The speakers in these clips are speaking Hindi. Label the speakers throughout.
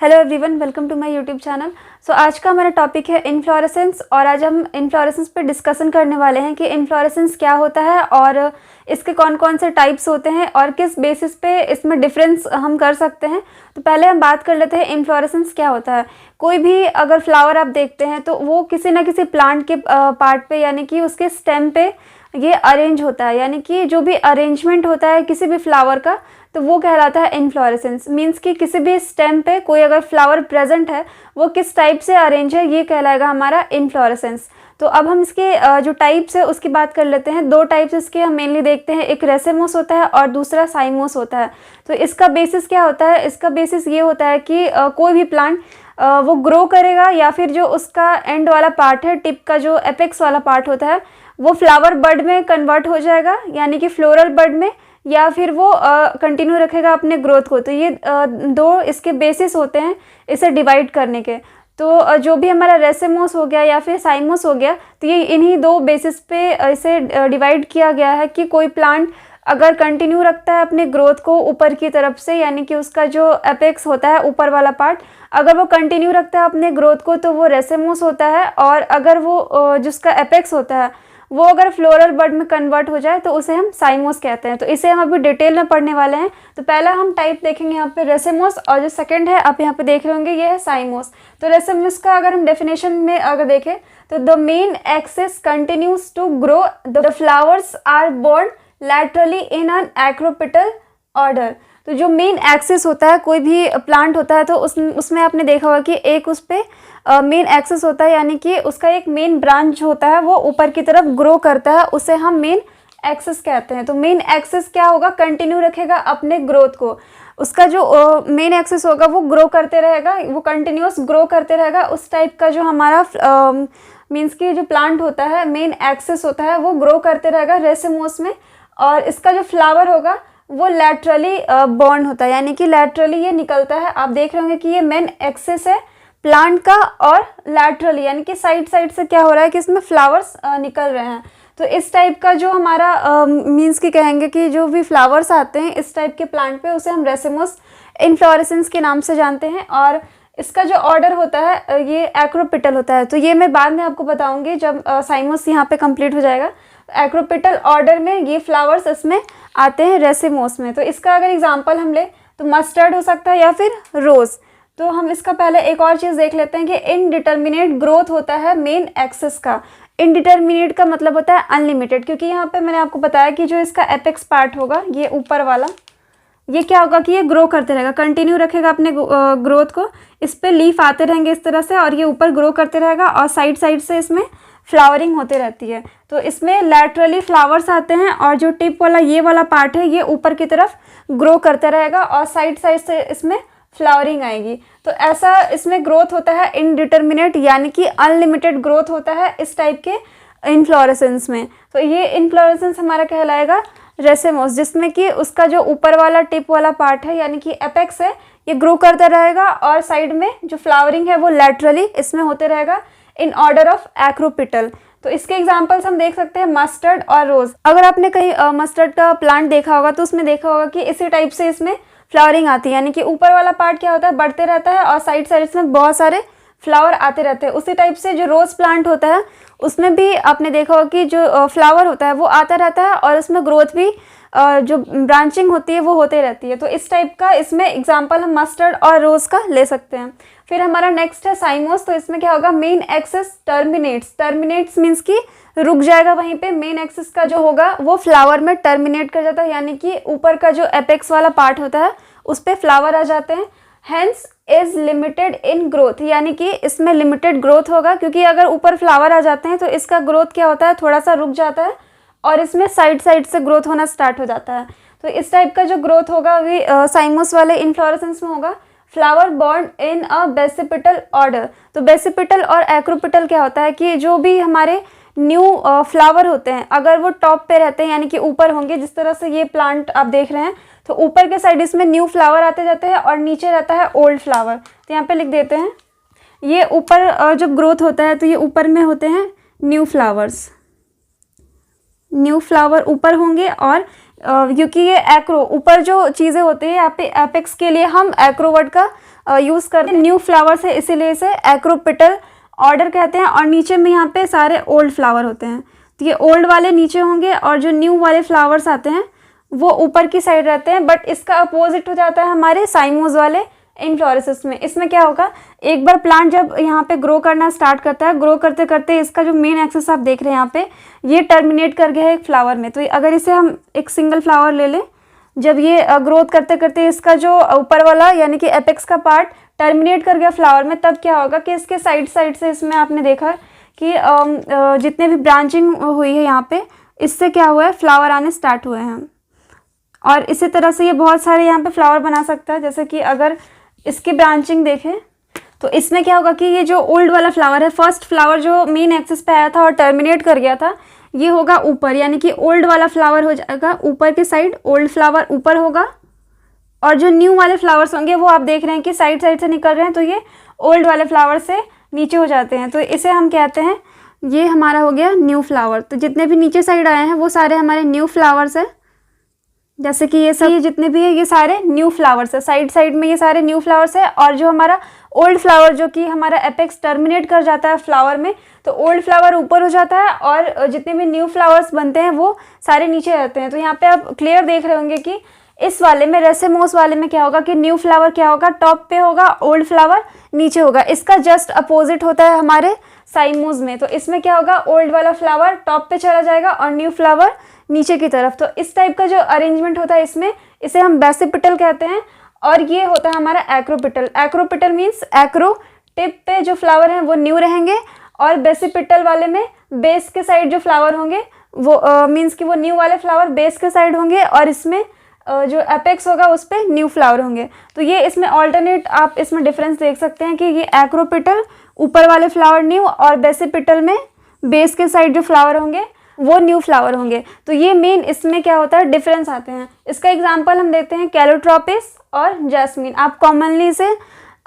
Speaker 1: Hello everyone, welcome to my YouTube channel. So आज का हमारा टॉपिक है इनफ्लोरेसेंस और आज हम इनफ्लोरेसेंस पे डिस्कशन करने वाले हैं कि इनफ्लोरेसेंस क्या होता है और इसके कौन कौन से टाइप्स होते हैं और किस बेसिस पे इसमें डिफरेंस हम कर सकते हैं। तो पहले हम बात कर लेते हैं इनफ्लोरेसेंस क्या होता है। कोई भी अगर फ्लावर आप देखते हैं तो वो किसी ना किसी प्लांट के पार्ट पे यानी कि उसके स्टेम पे ये अरेंज होता है, यानी कि जो भी अरेंजमेंट होता है किसी भी फ्लावर का तो वो कहलाता है इनफ्लोरेसेंस। मीन्स कि किसी भी स्टेम पे कोई अगर फ्लावर प्रेजेंट है वो किस टाइप से अरेंज है ये कहलाएगा हमारा इनफ्लोरेसेंस। तो अब हम इसके जो टाइप्स है उसकी बात कर लेते हैं। दो टाइप्स इसके हम मेनली देखते हैं, एक रेसेमोस होता है और दूसरा साइमोस होता है। तो इसका बेसिस क्या होता है? इसका बेसिस ये होता है कि कोई भी प्लांट वो ग्रो करेगा या फिर जो उसका एंड वाला पार्ट है, टिप का जो एपेक्स वाला पार्ट होता है वो फ्लावर बड में कन्वर्ट हो जाएगा यानी कि फ्लोरल बड में, या फिर वो कंटिन्यू रखेगा अपने ग्रोथ को। तो ये दो इसके बेसिस होते हैं इसे डिवाइड करने के। तो जो भी हमारा रेसेमोस हो गया या फिर साइमोस हो गया तो ये इन्हीं दो बेसिस पे इसे डिवाइड किया गया है कि कोई प्लांट अगर कंटिन्यू रखता है अपने ग्रोथ को ऊपर की तरफ से यानी कि उसका जो एपेक्स होता है ऊपर वाला पार्ट, अगर वो कंटिन्यू रखता है अपने ग्रोथ को तो वो रेसेमोस होता है। और अगर वो जिसका एपेक्स होता है वो अगर फ्लोरल बड में कन्वर्ट हो जाए तो उसे हम साइमोस कहते हैं। तो इसे हम अभी डिटेल में पढ़ने वाले हैं। तो पहला हम टाइप देखेंगे यहाँ पे रेसेमोस, और जो सेकंड है आप यहाँ पे देख रहे होंगे ये है साइमोस। तो रेसेमोस का अगर हम डेफिनेशन में अगर देखें तो the main axis continues to grow, the flowers are borne laterally in an acropetal order. तो जो मेन एक्सिस होता है कोई भी प्लांट होता है तो उसमें आपने देखा होगा कि एक उस पर मेन एक्सिस होता है यानी कि उसका एक मेन ब्रांच होता है वो ऊपर की तरफ ग्रो करता है, उसे हम मेन एक्सिस कहते हैं। तो मेन एक्सिस क्या होगा? कंटिन्यू रखेगा अपने ग्रोथ को। उसका जो मेन एक्सिस होगा वो ग्रो करते रहेगा, वो कंटिन्यूस ग्रो करते रहेगा। उस टाइप का जो हमारा मीन्स कि जो प्लांट होता है मेन एक्सिस होता है वो ग्रो करते रहेगा रेसेमोस में। और इसका जो फ्लावर होगा वो लैटरली बॉर्न होता है यानी कि लैटरली ये निकलता है। आप देख रहे होंगे कि ये मेन एक्सिस है प्लांट का और लैटरली यानी कि साइड साइड से क्या हो रहा है कि इसमें फ्लावर्स निकल रहे हैं। तो इस टाइप का जो हमारा मीन्स कि कहेंगे कि जो भी फ्लावर्स आते हैं इस टाइप के प्लांट पे उसे हम रेसेमोस इनफ्लोरेसेंस के नाम से जानते हैं। और इसका जो ऑर्डर होता है ये एक्रोपिटल होता है। तो ये मैं बाद में आपको बताऊंगी जब साइमोस यहाँ पे कंप्लीट हो जाएगा। एक्रोपिटल ऑर्डर में ये फ्लावर्स इसमें आते हैं रेसेमोस में। तो इसका अगर एग्जांपल हम ले तो मस्टर्ड हो सकता है या फिर रोज़। तो हम इसका पहले एक और चीज़ देख लेते हैं कि इनडिटर्मिनेट ग्रोथ होता है मेन एक्सिस का। इनडिटर्मिनेट का मतलब होता है अनलिमिटेड, क्योंकि यहाँ पे मैंने आपको बताया कि जो इसका एपेक्स पार्ट होगा ये ऊपर वाला, ये क्या होगा कि ये ग्रो करते रहेगा, कंटिन्यू रखेगा अपने ग्रोथ को। इस पर लीफ आते रहेंगे इस तरह से और ये ऊपर ग्रो करते रहेगा और साइड साइड से इसमें फ्लावरिंग होते रहती है। तो इसमें लैटरली फ्लावर्स आते हैं और जो टिप वाला ये वाला पार्ट है ये ऊपर की तरफ ग्रो करते रहेगा और साइड साइड से इसमें फ्लावरिंग आएगी। तो ऐसा इसमें ग्रोथ होता है इनडिटर्मिनेट यानी कि अनलिमिटेड ग्रोथ होता है इस टाइप के इनफ्लोरेसेंस में। तो ये इनफ्लोरेसेंस हमारा कहलाएगा रेसेमोस, जिसमें कि उसका जो ऊपर वाला टिप वाला पार्ट है यानी कि एपेक्स है ये ग्रो करता रहेगा और साइड में जो फ्लावरिंग है वो लैटरली इसमें होते रहेगा इन ऑर्डर ऑफ एक्रोपिटल। तो इसके एग्जांपल्स हम देख सकते हैं मस्टर्ड और रोज। अगर आपने कहीं मस्टर्ड का प्लांट देखा होगा तो उसमें देखा होगा कि इसी टाइप से इसमें फ्लावरिंग आती है यानी कि ऊपर वाला पार्ट क्या होता है बढ़ते रहता है और साइड साइड में बहुत सारे फ्लावर आते रहते हैं। उसी टाइप से जो रोज़ प्लांट होता है उसमें भी आपने देखा होगा कि जो फ्लावर होता है वो आता रहता है और उसमें ग्रोथ भी जो ब्रांचिंग होती है वो होते रहती है। तो इस टाइप का इसमें एग्जांपल हम मस्टर्ड और रोज़ का ले सकते हैं। फिर हमारा नेक्स्ट है साइमोस। तो इसमें क्या होगा? मेन एक्सिस टर्मिनेट्स मीन्स कि रुक जाएगा वहीं पे। मेन एक्सिस का जो होगा वो फ्लावर में टर्मिनेट कर जाता है यानी कि ऊपर का जो एपेक्स वाला पार्ट होता है उस पर फ्लावर आ जाते हैं। Hence is limited in growth यानी कि इसमें लिमिटेड ग्रोथ होगा, क्योंकि अगर ऊपर फ्लावर आ जाते हैं तो इसका ग्रोथ क्या होता है थोड़ा सा रुक जाता है और इसमें साइड साइड से ग्रोथ होना स्टार्ट हो जाता है। तो इस टाइप का जो ग्रोथ होगा भी साइमोस वाले इनफ्लोरेसेंस में होगा। Flower born in a basipetal order. तो बेसिपिटल और एक्रोपिटल क्या होता है कि जो भी हमारे न्यू फ्लावर होते हैं अगर वो टॉप पे रहते हैं यानी कि ऊपर होंगे, जिस तरह से ये प्लांट आप देख रहे हैं तो ऊपर के साइड इसमें न्यू फ्लावर आते जाते हैं और नीचे रहता है ओल्ड फ्लावर। तो यहाँ पे लिख देते हैं ये ऊपर जब ग्रोथ होता है तो ये ऊपर में होते हैं न्यू फ्लावर्स, न्यू फ्लावर ऊपर होंगे और क्योंकि ये एक्रो ऊपर जो चीज़ें होती है यहाँ पे एपेक्स के लिए हम एक्रो वर्ड का यूज़ करते हैं। न्यू फ्लावर्स है इसीलिए इसे एक्रोपिटल ऑर्डर कहते हैं। और नीचे में यहाँ पे सारे ओल्ड फ्लावर होते हैं, तो ये ओल्ड वाले नीचे होंगे और जो न्यू वाले फ्लावर्स आते हैं वो ऊपर की साइड रहते हैं। बट इसका अपोजिट हो जाता है हमारे साइमोज वाले इन्फ्लोरेसेंस में। इसमें क्या होगा, एक बार प्लांट जब यहाँ पे ग्रो करना स्टार्ट करता है, ग्रो करते करते इसका जो मेन एक्सेस आप देख रहे हैं यहाँ पे, ये टर्मिनेट कर गया है एक फ्लावर में। तो अगर इसे हम एक सिंगल फ्लावर ले लें, जब ये ग्रोथ करते करते इसका जो ऊपर वाला यानी कि एपेक्स का पार्ट टर्मिनेट कर गया फ्लावर में, तब क्या होगा कि इसके साइड साइड से इसमें आपने देखा कि जितने भी ब्रांचिंग हुई है यहाँ पे, इससे क्या हुआ है, फ्लावर आने स्टार्ट हुए हैं। और इसी तरह से ये बहुत सारे यहाँ पे फ्लावर बना सकता है। जैसे कि अगर इसकी ब्रांचिंग देखें तो इसमें क्या होगा कि ये जो ओल्ड वाला फ्लावर है, फर्स्ट फ्लावर जो मेन एक्सिस पे आया था और टर्मिनेट कर गया था, ये होगा ऊपर, यानी कि ओल्ड वाला फ्लावर हो जाएगा ऊपर की साइड, ओल्ड फ्लावर ऊपर होगा। और जो न्यू वाले फ्लावर्स होंगे वो आप देख रहे हैं कि साइड साइड से निकल रहे हैं, तो ये ओल्ड वाले फ्लावर से नीचे हो जाते हैं। तो इसे हम कहते हैं, ये हमारा हो गया न्यू फ्लावर। तो जितने भी नीचे साइड आए हैं वो सारे हमारे न्यू फ्लावर्स हैं। जैसे कि ये सब, ये जितने भी है ये सारे न्यू फ्लावर्स है, साइड साइड में ये सारे न्यू फ्लावर्स है। और जो हमारा ओल्ड फ्लावर जो कि हमारा एपेक्स टर्मिनेट कर जाता है फ्लावर में, तो ओल्ड फ्लावर ऊपर हो जाता है और जितने भी न्यू फ्लावर्स बनते हैं वो सारे नीचे रहते हैं। तो यहाँ पे आप क्लियर देख रहे होंगे कि इस वाले में, रेसेमोस वाले में क्या होगा कि न्यू फ्लावर क्या होगा, टॉप पे होगा, ओल्ड फ्लावर नीचे होगा। इसका जस्ट अपोजिट होता है हमारे साइमोस में। तो इसमें क्या होगा, ओल्ड वाला फ्लावर टॉप पे चला जाएगा और न्यू फ्लावर नीचे की तरफ। तो इस टाइप का जो अरेंजमेंट होता है इसमें, इसे हम बेसिपिटल कहते हैं। और ये होता है हमारा acropetal. Acropetal means Acro tip पे जो फ्लावर हैं वो न्यू रहेंगे, और बेसिपिटल वाले में बेस के साइड जो फ्लावर होंगे वो मीन्स कि वो न्यू वाले फ्लावर बेस के साइड होंगे, और इसमें जो एपेक्स होगा उस पर न्यू फ्लावर होंगे। तो ये इसमें ऑल्टरनेट आप इसमें डिफरेंस देख सकते हैं कि ये एक्रोपिटल ऊपर वाले फ्लावर न्यू, और बेसिपिटल में बेस के साइड जो फ्लावर होंगे वो न्यू फ्लावर होंगे। तो ये मेन इसमें क्या होता है, डिफरेंस आते हैं। इसका एग्जांपल हम देखते हैं कैलोट्रोपिस और जैस्मीन। आप कॉमनली इसे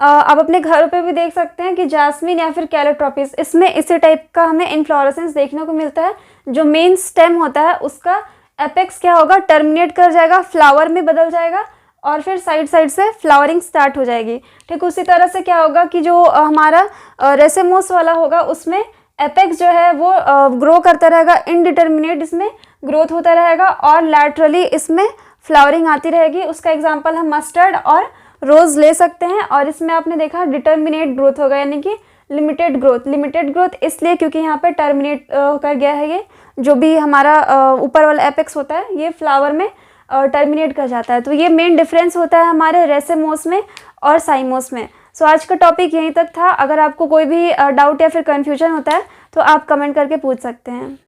Speaker 1: आप अपने घरों पे भी देख सकते हैं कि जैस्मीन या फिर कैलोट्रोपिस, इसमें इसी टाइप का हमें इन्फ्लोरेसेंस देखने को मिलता है। जो मेन स्टेम होता है उसका एपेक्स क्या होगा, टर्मिनेट कर जाएगा, फ्लावर में बदल जाएगा, और फिर साइड साइड से फ्लावरिंग स्टार्ट हो जाएगी। ठीक उसी तरह से क्या होगा कि जो हमारा रेसेमोस वाला होगा उसमें एपेक्स जो है वो ग्रो करता रहेगा, इनडिटर्मिनेट इसमें ग्रोथ होता रहेगा, और लैटरली इसमें फ्लावरिंग आती रहेगी। उसका एग्जांपल हम मस्टर्ड और रोज़ ले सकते हैं। और इसमें आपने देखा डिटर्मिनेट ग्रोथ होगा, यानी कि लिमिटेड ग्रोथ। लिमिटेड ग्रोथ इसलिए क्योंकि यहाँ पे टर्मिनेट कर गया है, ये जो भी हमारा ऊपर वाला एपेक्स होता है ये फ्लावर में टर्मिनेट कर जाता है। तो ये मेन डिफरेंस होता है हमारे रेसेमोस में और साइमोस में। सो आज का टॉपिक यहीं तक था। अगर आपको कोई भी डाउट या फिर कन्फ्यूजन होता है तो आप कमेंट करके पूछ सकते हैं।